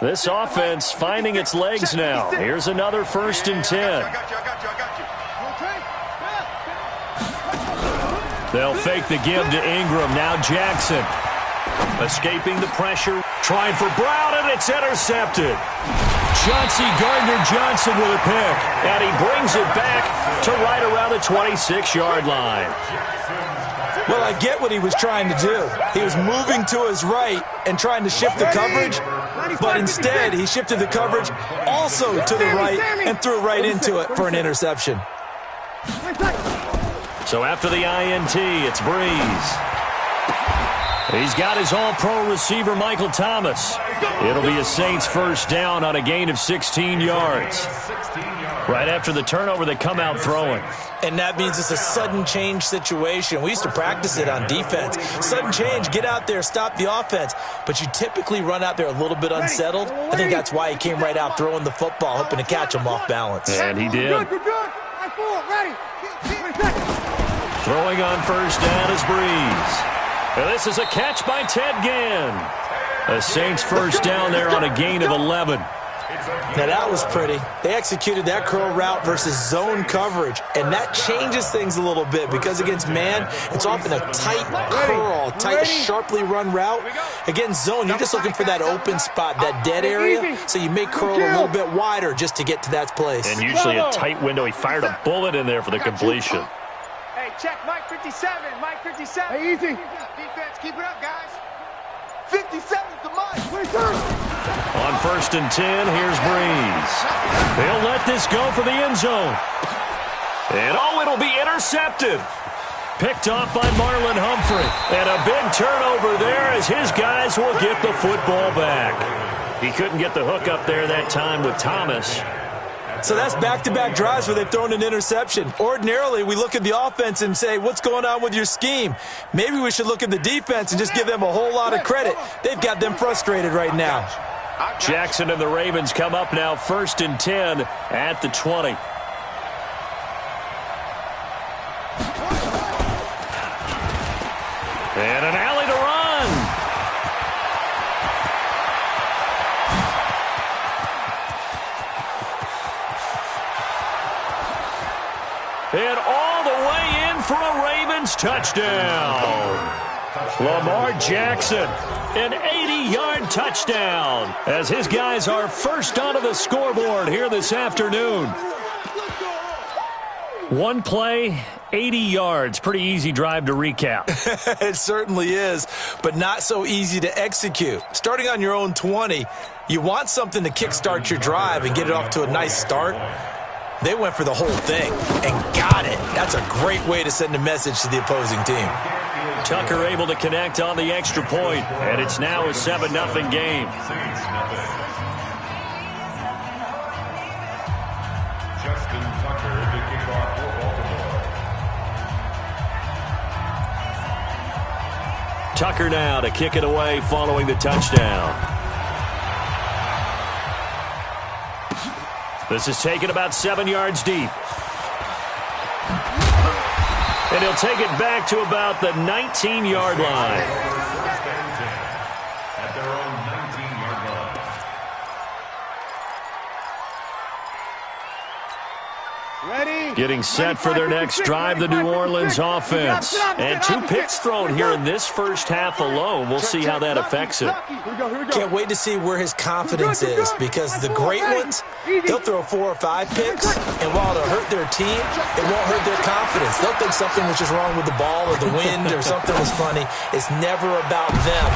This offense finding its legs now. Here's another 1st and 10. They'll fake the give to Ingram. Now Jackson. Escaping the pressure. Trying for Brown, and it's intercepted. Chauncey Gardner-Johnson with a pick. And he brings it back to right around the 26-yard line. Well, I get what he was trying to do. He was moving to his right and trying to shift the coverage, but instead he shifted the coverage also to the right and threw right into it for an interception. So after the INT, it's Breeze. He's got his all-pro receiver, Michael Thomas. It'll be a Saints 1st down on a gain of 16 yards. Right after the turnover, they come out throwing. And that means it's a sudden change situation. We used to practice it on defense. Sudden change, get out there, stop the offense. But you typically run out there a little bit unsettled. I think that's why he came right out throwing the football, hoping to catch him off balance. And he did. Throwing on 1st down is Breeze. And this is a catch by Ted Ginn. A Saints 1st down there on a gain of 11. Now that was pretty. They executed that curl route versus zone coverage, and that changes things a little bit because against man, it's often a tight curl, tight, sharply run route. Against zone, you're just looking for that open spot, that dead area, so you may curl a little bit wider just to get to that place. And usually a tight window. He fired a bullet in there for the completion. Hey, check Mike 57, Mike 57. Hey, easy. Defense, keep it up, guys. 57 to Mike. On 1st and 10, here's Breeze. They'll let this go for the end zone. And it'll be intercepted. Picked off by Marlon Humphrey. And a big turnover there as his guys will get the football back. He couldn't get the hook up there that time with Thomas. So that's back-to-back drives where they've thrown an interception. Ordinarily, we look at the offense and say, what's going on with your scheme? Maybe we should look at the defense and just give them a whole lot of credit. They've got them frustrated right now. Jackson and the Ravens come up now 1st and 10 at the 20. And an alley to run. And all the way in for a Ravens touchdown. Lamar Jackson, an 80-yard touchdown, as his guys are first onto the scoreboard here this afternoon. One play, 80 yards. Pretty easy drive to recap. It certainly is, but not so easy to execute. Starting on your own 20, you want something to kickstart your drive and get it off to a nice start. They went for the whole thing and got it. That's a great way to send a message to the opposing team. Tucker able to connect on the extra point, and it's now a 7-0 game. Justin Tucker to kick off for Baltimore. Tucker now to kick it away following the touchdown. This is taken about 7 yards deep. And he'll take it back to about the 19-yard line. At their own 19-yard line. Ready? Getting set for their next drive, the New Orleans offense. And 2 picks thrown here in this first half alone. We'll see how that affects it. Can't wait to see where his confidence is, because the great ones, they'll throw 4 or 5 picks, and while it'll hurt their team, it won't hurt their confidence. They'll think something was just wrong with the ball or the wind or something was funny. It's never about them.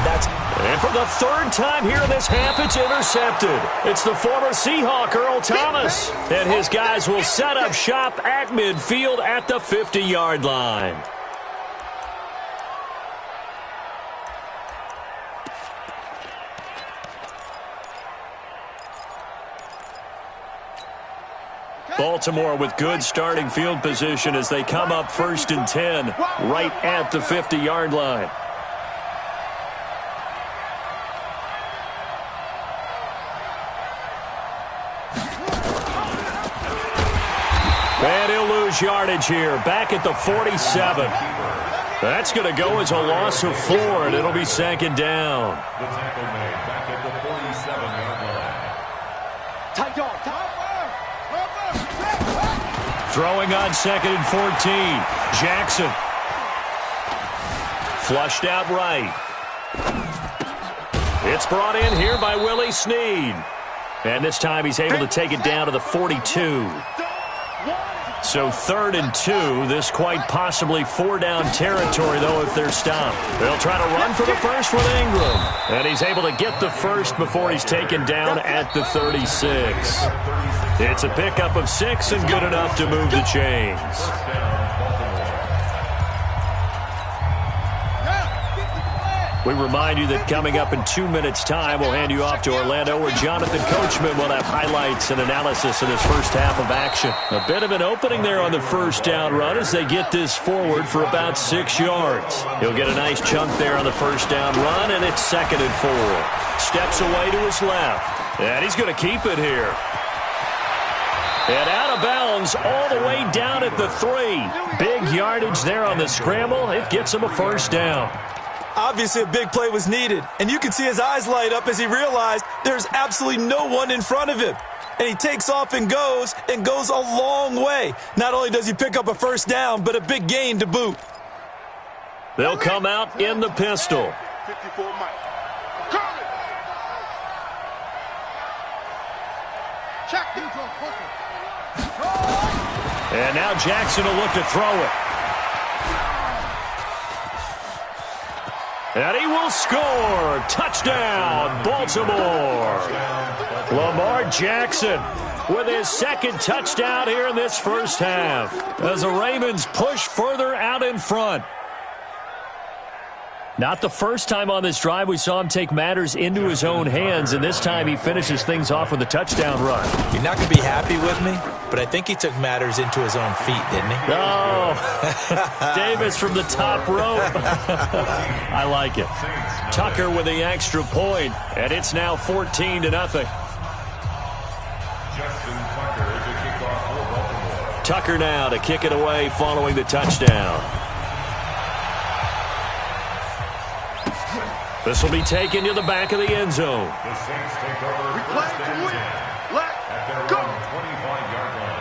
And for the 3rd time here in this half, it's intercepted. It's the former Seahawk, Earl Thomas. And his guys will set up shop at midfield at the 50-yard line. Baltimore with good starting field position as they come up 1st and 10 right at the 50-yard line. And he'll lose yardage here, back at the 47. That's going to go as a loss of 4, and it'll be second down. The tackle made back at the 47-yard line. Tight dog. Throwing on second and 14. Jackson. Flushed out right. It's brought in here by Willie Snead. And this time he's able to take it down to the 42. So 3rd and 2. This quite possibly 4-down territory, though, if they're stopped. They'll try to run for the first with Ingram. And he's able to get the first before he's taken down at the 36. It's a pickup of 6 and good enough to move the chains. We remind you that coming up in 2 minutes' time, we'll hand you off to Orlando, where Jonathan Coachman will have highlights and analysis in his first half of action. A bit of an opening there on the first down run as they get this forward for about 6 yards. He'll get a nice chunk there on the first down run, and it's 2nd and 4. Steps away to his left, and he's going to keep it here. And out of bounds all the way down at the 3. Big yardage there on the scramble. It gets him a first down. Obviously, a big play was needed, and you can see his eyes light up as he realized there's absolutely no one in front of him. And he takes off and goes a long way. Not only does he pick up a first down, but a big gain to boot. They'll come out in the pistol. 54 Mike. Check. And now Jackson will look to throw it. And he will score. Touchdown, Baltimore. Lamar Jackson with his 2nd touchdown here in this first half as the Ravens push further out in front. Not the first time on this drive we saw him take matters into his own hands, and this time he finishes things off with a touchdown run. You're not going to be happy with me, but I think he took matters into his own feet, didn't he? Oh, Davis from the top rope. I like it. Tucker with the extra point, and it's now 14-0. Tucker now to kick it away following the touchdown. This will be taken to the back of the end zone. The Saints take over first and 10 at their own 25-yard line.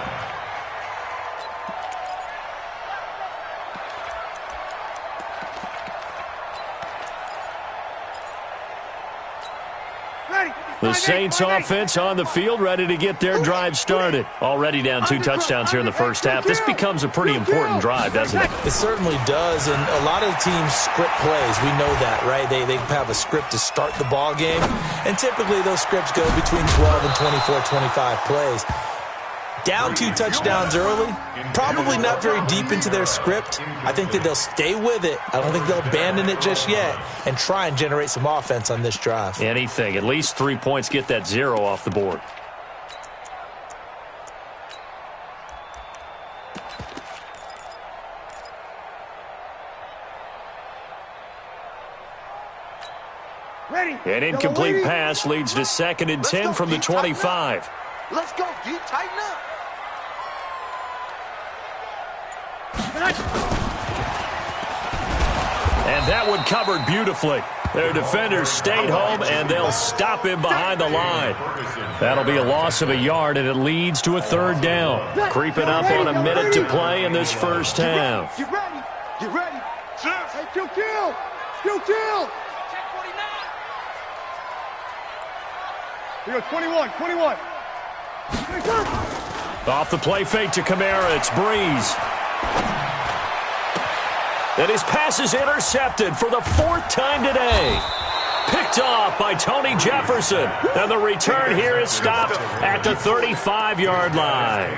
The Saints offense on the field, ready to get their drive started. Already down 2 touchdowns here in the first half. This becomes a pretty important drive, doesn't it? It certainly does, and a lot of teams script plays. We know that, right? They have a script to start the ball game, and typically those scripts go between 12 and 24, 25 plays. Down 2 touchdowns early, probably not very deep into their script. I think that they'll stay with it. I don't think they'll abandon it just yet and try and generate some offense on this drive. Anything. At least 3 points, get that 0 off the board. An incomplete pass leads to 2nd and 10 from the 25. Let's go, D. Tighten up. And that one covered beautifully. Their defenders stayed home, and they'll stop him behind the line. That'll be a loss of a yard, and it leads to a 3rd down. Creeping up on a minute to play in this first half. Get ready. Get ready. Hey, kill. Check 49. Here, 21. Off the play fake to Kamara, it's Breeze. And his pass is intercepted for the 4th time today. Picked off by Tony Jefferson. And the return here is stopped at the 35-yard line.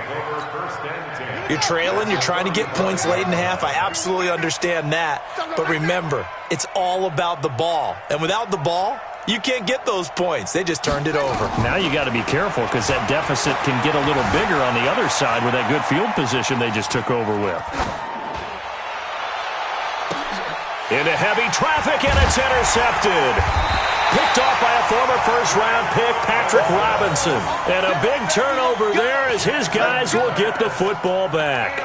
You're trailing, you're trying to get points late in the half. I absolutely understand that. But remember, it's all about the ball. And without the ball, you can't get those points. They just turned it over. Now you got to be careful because that deficit can get a little bigger on the other side with that good field position they just took over with. Into heavy traffic, and it's intercepted. Picked off by a former first-round pick, Patrick Robinson. And a big turnover there as his guys will get the football back.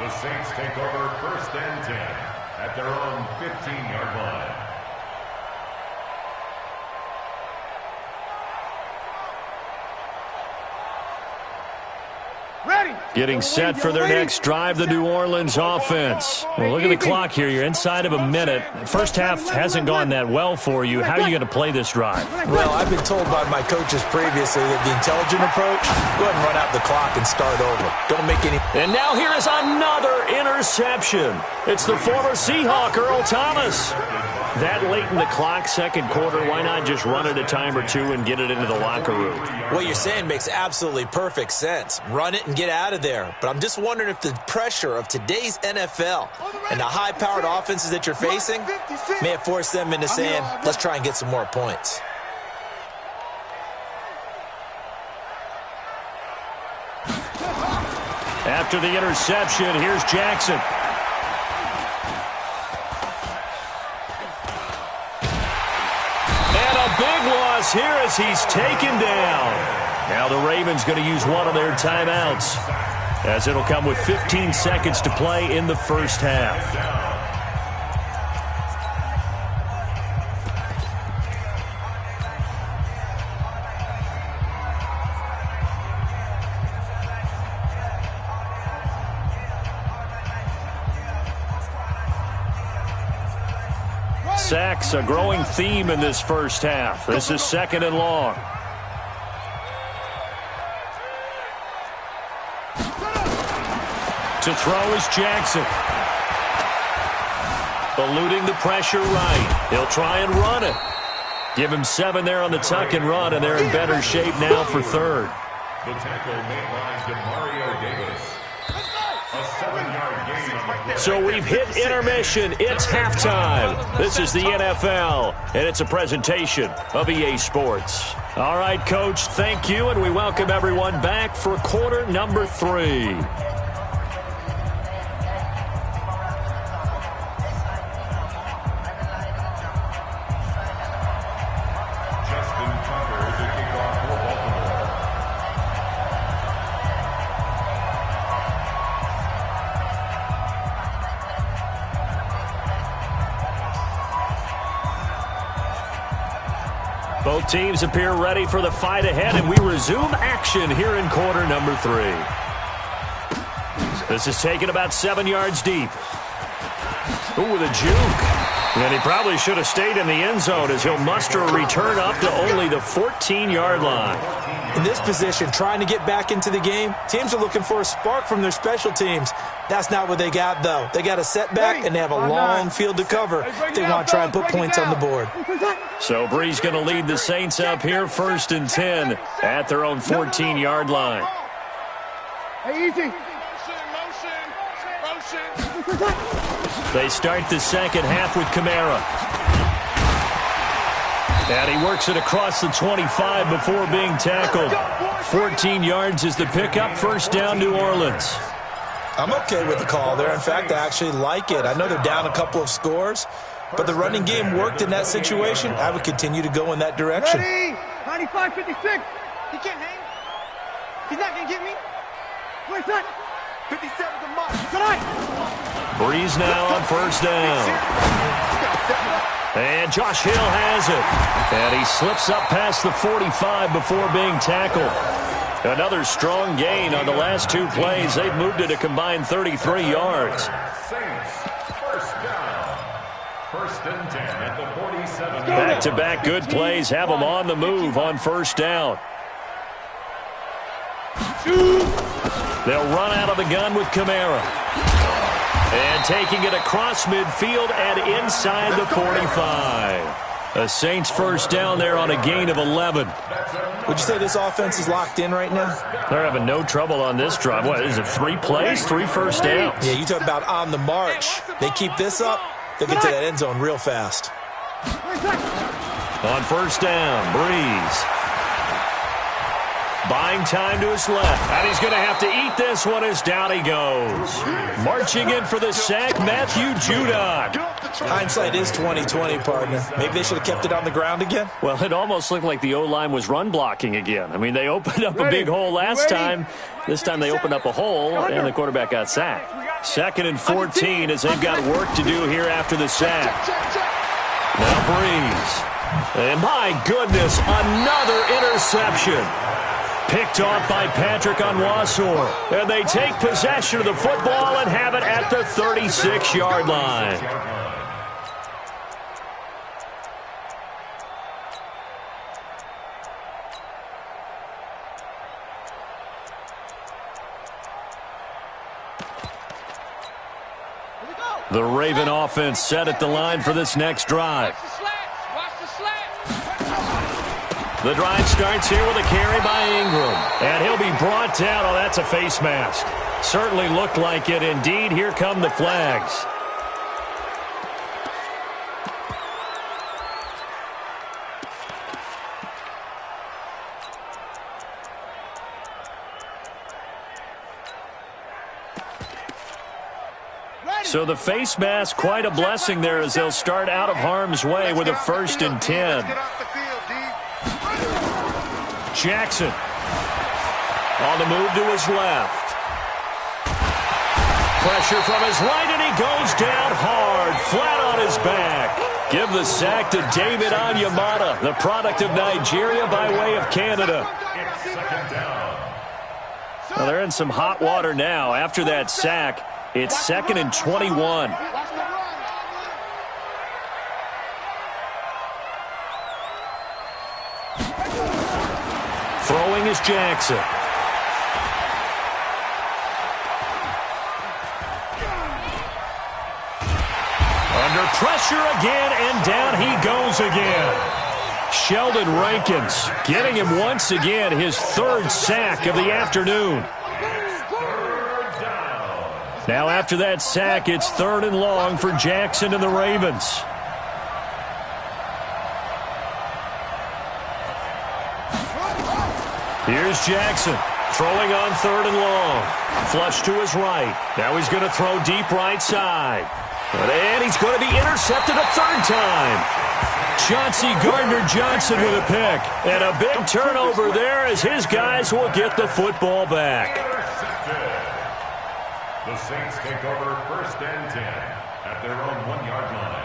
The Saints take over 1st and 10 at their own 15-yard line. Getting set for their next drive, the New Orleans offense. Well, look at the clock here. You're inside of a minute. First half hasn't gone that well for you. How are you going to play this drive? Well, I've been told by my coaches previously that the intelligent approach, go ahead and run out the clock and start over. Don't make any... And now here is another interception. It's the former Seahawk, Earl Thomas. That late in the clock, second quarter, why not just run it a time or two and get it into the locker room? What you're saying makes absolutely perfect sense. Run it and get out of there. But I'm just wondering if the pressure of today's NFL and the high-powered offenses that you're facing may have forced them into saying, let's try and get some more points. After the interception, here's Jackson. Big loss here as he's taken down. Now the Ravens going to use one of their timeouts, as it'll come with 15 seconds to play in the first half. Sacks, a growing theme in this first half. This is 2nd and long. To throw is Jackson. Eluding the pressure right. He'll try and run it. Give him 7 there on the tuck and run, and they're in better shape now for 3rd. The tackle made by DeMario Davis. A 7-yard gain on the play. So we've hit intermission. It's halftime. This is the NFL, and it's a presentation of EA Sports. All right, Coach, thank you, and we welcome everyone back for quarter number 3. Both teams appear ready for the fight ahead, and we resume action here in quarter number 3. This is taken about 7 yards deep. Ooh, with a juke. And he probably should have stayed in the end zone as he'll muster a return up to only the 14-yard line. In this position, trying to get back into the game, teams are looking for a spark from their special teams. That's not what they got, though. They got a setback, and they have a long field to cover if they want to try and put points on the board. So Bree's going to lead the Saints up here, 1st and 10 at their own 14-yard line. Hey, easy. They start the second half with Kamara. And he works it across the 25 before being tackled. 14 yards is the pickup. 1st down, New Orleans. I'm okay with the call there. In fact, I actually like it. I know they're down a couple of scores, but the running game worked in that situation. I would continue to go in that direction. Ready? 95, 56. He can't hang. He's not going to get me. Where's that? 57's a must. Tonight. Breeze now on 1st down. And Josh Hill has it. And he slips up past the 45 before being tackled. Another strong gain on the last 2 plays. They've moved it a combined 33 yards. Saints, 1st down. 1st and 10 at the 47. Back-to-back good plays have them on the move on 1st down. They'll run out of the gun with Kamara. And taking it across midfield and inside the 45. The Saints 1st down there on a gain of 11. Would you say this offense is locked in right now? They're having no trouble on this drive. What, is it 3 plays, 3 first downs? Yeah, you talk about on the march. They keep this up, they'll get to that end zone real fast. On 1st down, Breeze. Buying time to his left. And he's going to have to eat this one as down he goes. Marching in for the sack, Matthew Judon. Hindsight is 20/20, partner. Maybe they should have kept it on the ground again. Well, it almost looked like the O-line was run blocking again. I mean, they opened up a big hole last time. This time they opened up a hole, and the quarterback got sacked. 2nd and 14 as they've got work to do here after the sack. Now Breeze. And my goodness, another interception. Picked off by Patrick Onwuasor. And they take possession of the football and have it at the 36-yard line. The Raven offense set at the line for this next drive. The drive starts here with a carry by Ingram. And he'll be brought down. Oh, that's a face mask. Certainly looked like it. Indeed, here come the flags. So the face mask, quite a blessing there as they'll start out of harm's way with a 1st and 10. Jackson on the move to his left. Pressure from his right, and he goes down hard, flat on his back. Give the sack to David Onyemata, the product of Nigeria by way of Canada. Well, they're in some hot water now. After that sack, it's 2nd and 21. Throwing is Jackson. Under pressure again, and down he goes again. Sheldon Rankins getting him once again his 3rd sack of the afternoon. Now after that sack, it's 3rd and long for Jackson and the Ravens. Here's Jackson throwing on 3rd and long. Flush to his right. Now he's going to throw deep right side. And he's going to be intercepted a 3rd time. Chauncey Gardner-Johnson with a pick. And a big turnover there as his guys will get the football back. The Saints take over 1st and 10 at their own 1-yard line.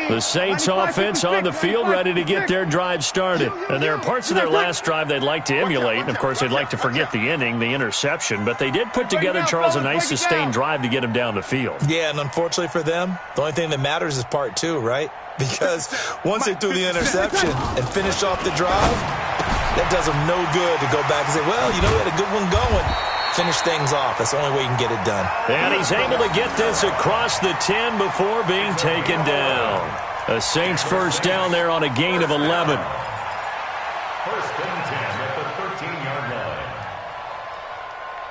The Saints offense on the field, ready to get their drive started. And there are parts of their last drive they'd like to emulate. And, of course, they'd like to forget the inning, the interception. But they did put together, Charles, a nice sustained drive to get him down the field. Yeah, and unfortunately for them, the only thing that matters is part 2, right? Because once they threw the interception and finished off the drive, that does them no good to go back and say, well, you know, we had a good one going. Finish things off. That's the only way you can get it done. And he's able to get this across the 10 before being taken down. A Saints 1st down there on a gain of 11. 1st and 10 at the 13-yard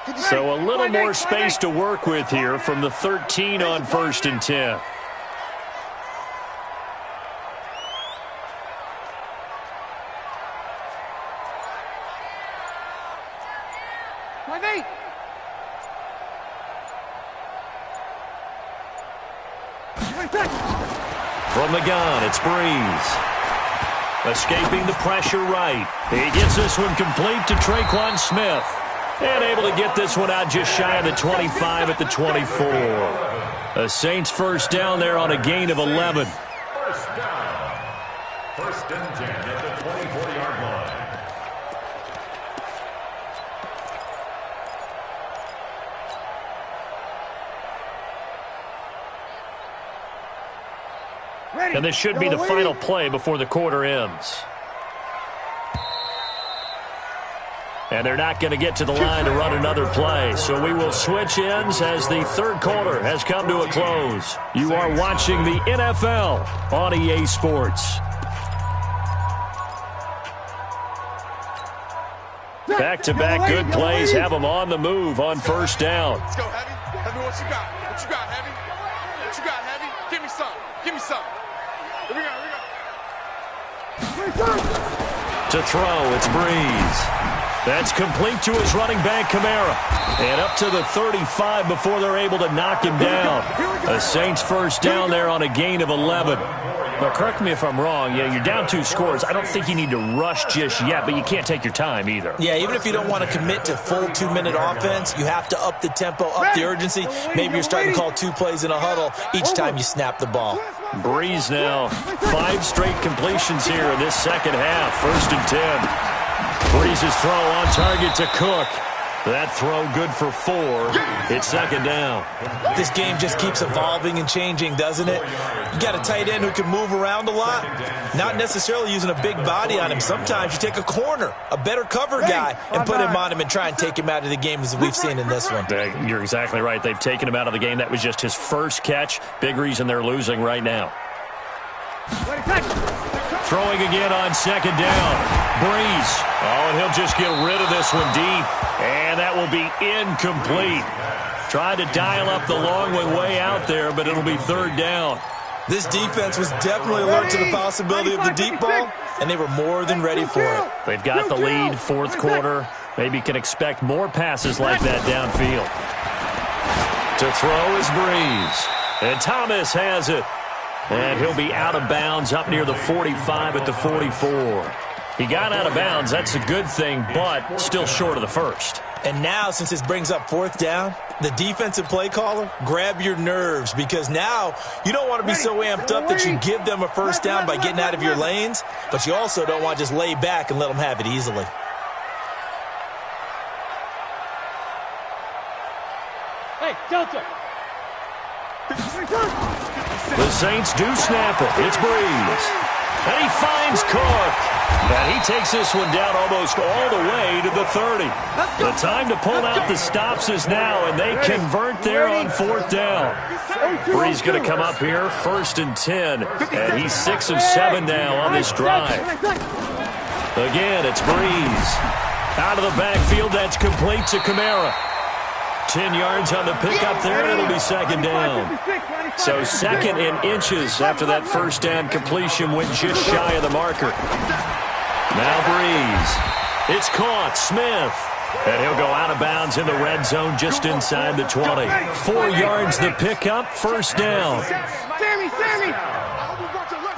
line. So a little more space to work with here from the 13 on 1st and 10. From the gun, it's Breeze. Escaping the pressure right. He gets this one complete to Traquan Smith. And able to get this one out just shy of the 25 at the 24. A Saints 1st down there on a gain of 11. 1st down. 1st and 10 at the 24-yard line. And this should be the final play before the quarter ends. And they're not going to get to the line to run another play. So we will switch ends as the 3rd quarter has come to a close. You are watching the NFL on EA Sports. Back-to-back good plays have them on the move on 1st down. Let's go, Heavy. Heavy, what you got? What you got, Heavy? What you got, Heavy? Give me some. Give me some. Here we go, here we go. To throw, it's Breeze. That's complete to his running back, Kamara. And up to the 35 before they're able to knock him down. A Saints 1st down there on a gain of 11. Well, correct me if I'm wrong. Yeah, you're down 2 scores. I don't think you need to rush just yet, but you can't take your time either. Yeah, even if you don't want to commit to full 2-minute offense, you have to up the tempo, up the urgency. Maybe you're starting to call 2 plays in a huddle each time you snap the ball. Breeze now. 5 straight completions here in this second half. 1st and 10. Breeze's throw on target to Cook. That throw good for 4. It's 2nd down. This game just keeps evolving and changing, doesn't it? You got a tight end who can move around a lot. Not necessarily using a big body on him. Sometimes you take a corner, a better cover guy, and put him on him and try and take him out of the game as we've seen in this one. You're exactly right. They've taken him out of the game. That was just his first catch. Big reason they're losing right now. Throwing again on 2nd down. Breeze. Oh, and he'll just get rid of this one deep. And that will be incomplete. Tried to dial up the long one way out there, but it'll be 3rd down. This defense was definitely alert to the possibility of the deep ball, and they were more than ready for it. They've got the lead, 4th quarter. Maybe can expect more passes like that downfield. To throw is Breeze. And Thomas has it. And he'll be out of bounds up near the 45 at the 44. He got out of bounds. That's a good thing, but still short of the 1st. And now, since this brings up 4th down, the defensive play caller, grab your nerves, because now you don't want to be so amped up that you give them a 1st down by getting out of your lanes, but you also don't want to just lay back and let them have it easily. Hey, Delta! The Saints do snap it. It's Breeze. And he finds Cook. And he takes this one down almost all the way to the 30. The time to pull out the stops is now, and they convert there on 4th down. Breeze going to come up here, 1st and 10. And he's 6 of 7 now on this drive. Again, it's Breeze. Out of the backfield, that's complete to Kamara. 10 yards on the pickup there, and it'll be 2nd down. So 2nd in inches after that 1st down completion went just shy of the marker. Now Breeze. It's caught. Smith. And he'll go out of bounds in the red zone just inside the 20. 4 yards the pickup, 1st down. Sammy!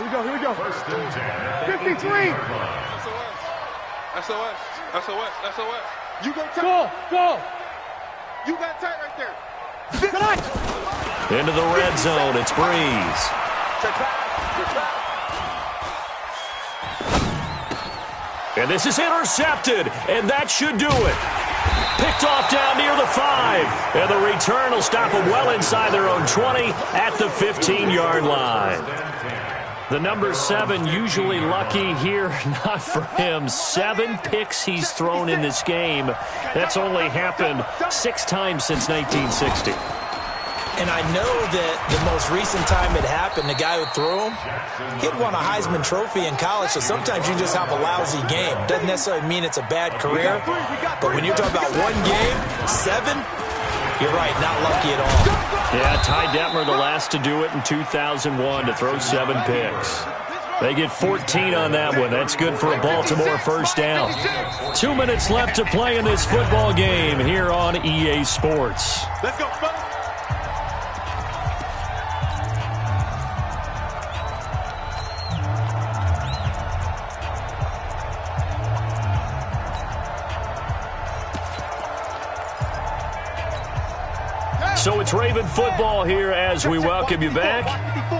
Here we go. 53. SOS. You go tight. Go. You got tight right there. Into the red zone, it's Breeze. And this is intercepted, and that should do it. Picked off down near the 5, and the return will stop them well inside their own 20 at the 15-yard line. The number 7 usually lucky here, not for him. 7 picks he's thrown in this game. That's only happened 6 times since 1960. And I know that the most recent time it happened, the guy who threw him, he'd won a Heisman Trophy in college, so sometimes you just have a lousy game. Doesn't necessarily mean it's a bad career, but when you're talking about 1 game, 7, you're right, not lucky at all. Yeah, Ty Detmer, the last to do it in 2001, to throw 7 picks. They get 14 on that one. That's good for a Baltimore 1st down. 2 minutes left to play in this football game here on EA Sports. Let's go, fellas. So it's Raven football here as we welcome you back.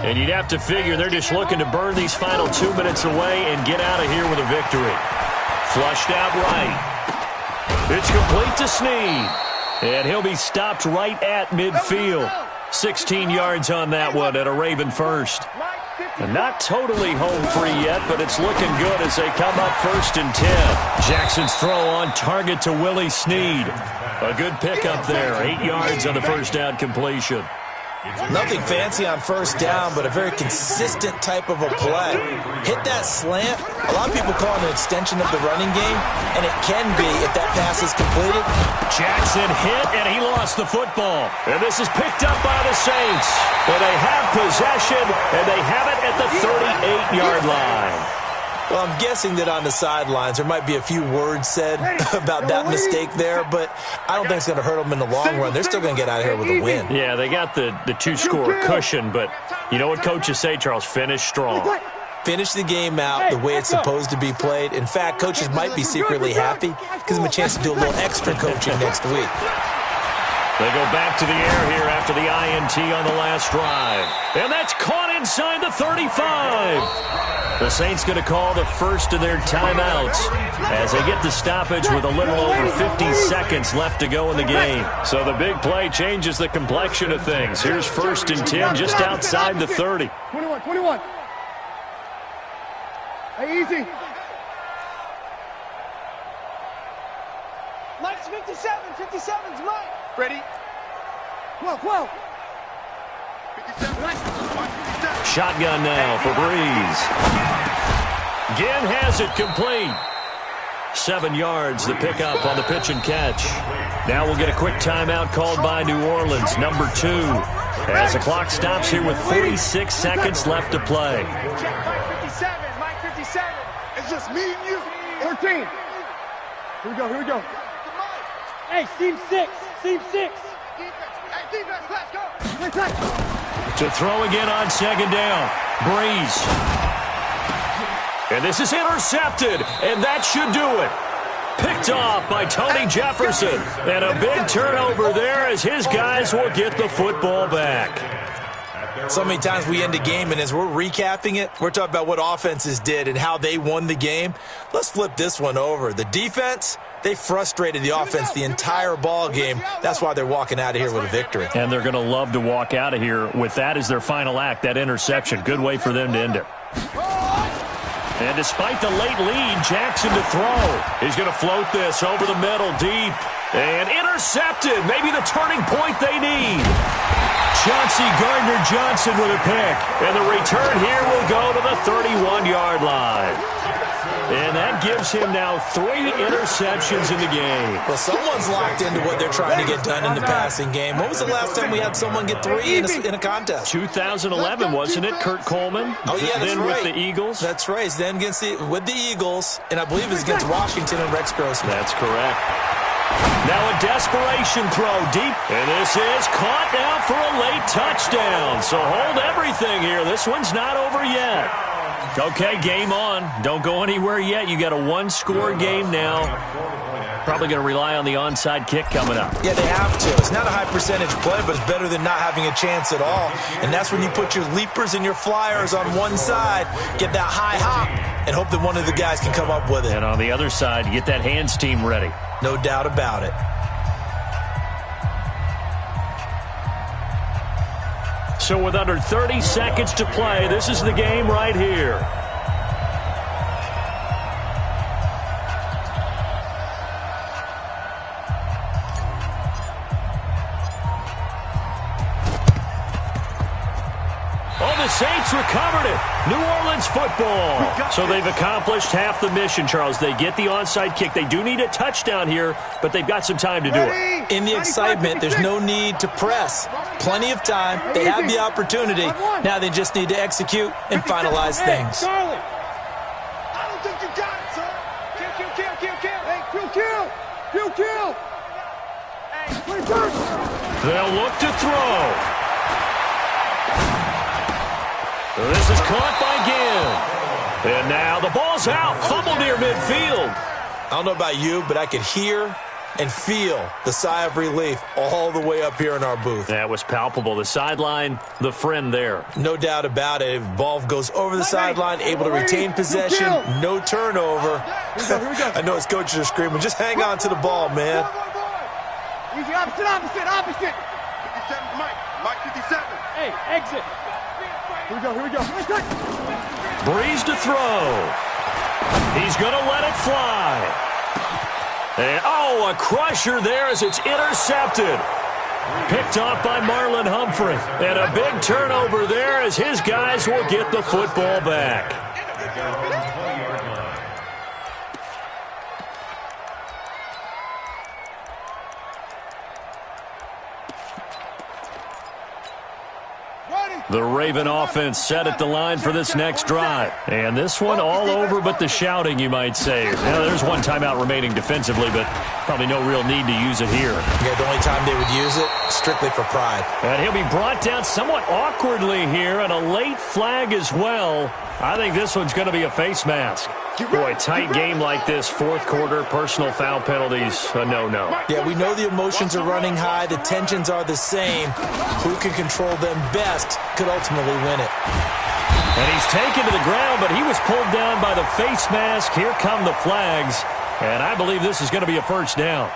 And you'd have to figure they're just looking to burn these final 2 minutes away and get out of here with a victory. Flushed out right. It's complete to Snead. And he'll be stopped right at midfield. 16 yards on that one at a Raven 1st. And not totally home free yet, but it's looking good as they come up 1st and 10. Jackson's throw on target to Willie Snead. A good pickup there, 8 yards on the 1st down completion. Nothing fancy on 1st down, but a very consistent type of a play. Hit that slant. A lot of people call it an extension of the running game, and it can be if that pass is completed. Jackson hit, and he lost the football. And this is picked up by the Saints. And they have possession, and they have it at the 38-yard line. Well, I'm guessing that on the sidelines there might be a few words said about that mistake there, but I don't think it's going to hurt them in the long run. They're still going to get out of here with a win. Yeah, they got the two-score cushion, but you know what coaches say, Charles? Finish strong. Finish the game out the way it's supposed to be played. In fact, coaches might be secretly happy. Gives them a chance to do a little extra coaching next week. They go back to the air here after the INT on the last drive. And that's caught inside the 35. The Saints going to call the first of their timeouts as they get the stoppage with a little over 50 seconds left to go in the game. So the big play changes the complexion of things. Here's 1st and 10 just outside the 30. 21. Hey, easy. Mike's 57. 57's Mike. Ready? 12. 57. Shotgun now for Breeze. Ginn has it complete. 7 yards, the pickup on the pitch and catch. Now we'll get a quick timeout called by New Orleans, number 2. As the clock stops here with 46 seconds left to play. Check Mike 57. Mike 57. It's just me and you. 13. Here we go. Hey, seam 6. Hey, defense, let's go. To throw again on 2nd down. Breeze. And this is intercepted, and that should do it. Picked off by Tony Jefferson. And a big turnover there as his guys will get the football back. So many times we end a game, and as we're recapping it, we're talking about what offenses did and how they won the game. Let's flip this one over. The defense, they frustrated the offense the entire ball game. That's why they're walking out of here with a victory. And they're going to love to walk out of here with that as their final act, that interception. Good way for them to end it. And despite the late lead, Jackson to throw. He's going to float this over the middle deep. And intercepted. Maybe the turning point they need. Chauncey Gardner-Johnson with a pick. And the return here will go to the 31-yard line. And that gives him now 3 interceptions in the game. Well, someone's locked into what they're trying to get done in the passing game. When was the last time we had someone get 3 in a contest? 2011, wasn't it? Kurt Coleman? Oh, yeah, that's then right. with the Eagles? That's right. Then with the Eagles, and I believe it's against Washington and Rex Grossman. That's correct. Now a desperation throw deep. And this is caught now for a late touchdown. So hold everything here. This one's not over yet. Okay, game on. Don't go anywhere yet. You got a 1-score game now. Probably going to rely on the onside kick coming up. Yeah, they have to. It's not a high percentage play, but it's better than not having a chance at all. And that's when you put your leapers and your flyers on one side, get that high hop, and hope that one of the guys can come up with it. And on the other side, get that hands team ready. No doubt about it. So with under 30 seconds to play, this is the game right here. The Saints recovered it. New Orleans football. So they've accomplished half the mission, Charles. They get the onside kick. They do need a touchdown here, but they've got some time to do it. In the excitement, there's no need to press. Plenty of time. They have the opportunity. Now they just need to execute and finalize things. Charlie. I don't think you got it, sir. Kill. Hey, kill. Hey. They'll look to throw. This is caught by Ginn. And now the ball's out. Fumble near midfield. I don't know about you, but I could hear and feel the sigh of relief all the way up here in our booth. That was palpable. The sideline, the friend there. No doubt about it. If ball goes over the sideline, able to retain possession, no turnover. I know his coaches are screaming, just hang on to the ball, man. Easy, opposite. 57, Mike 57. Hey, exit. Here we go. Breeze to throw. He's going to let it fly. And, a crusher there as it's intercepted. Picked off by Marlon Humphrey. And a big turnover there as his guys will get the football back. Ready. The Raven offense set at the line for this next drive. And this one all over but the shouting, you might say. Now, there's one timeout remaining defensively, but probably no real need to use it here. Yeah, the only time they would use it, strictly for pride. And he'll be brought down somewhat awkwardly here, and a late flag as well. I think this one's going to be a face mask. Boy, tight game like this, fourth quarter, personal foul penalties, a no-no. Yeah, we know the emotions are running high, the tensions are the same. Who can control them best could ultimately win it. And he's taken to the ground, but he was pulled down by the face mask. Here come the flags, and I believe this is going to be a first down.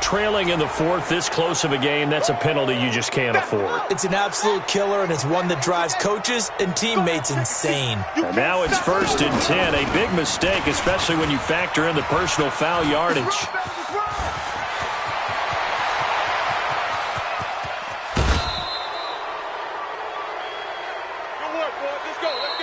Trailing in the fourth, this close of a game, that's a penalty you just can't afford. It's an absolute killer, and it's one that drives coaches and teammates insane. And now it's 1st and 10, a big mistake, especially when you factor in the personal foul yardage. Good work, boys. Let's go. Let's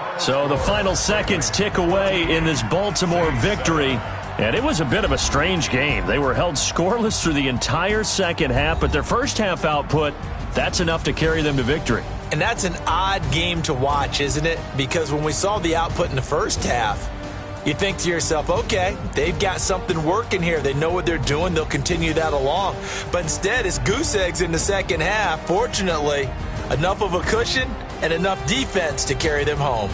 go. So the final seconds tick away in this Baltimore victory. And it was a bit of a strange game. They were held scoreless through the entire second half, but their first half output, that's enough to carry them to victory. And that's an odd game to watch, isn't it? Because when we saw the output in the first half, you think to yourself, okay, they've got something working here. They know what they're doing. They'll continue that along. But instead, it's goose eggs in the second half. Fortunately, enough of a cushion and enough defense to carry them home.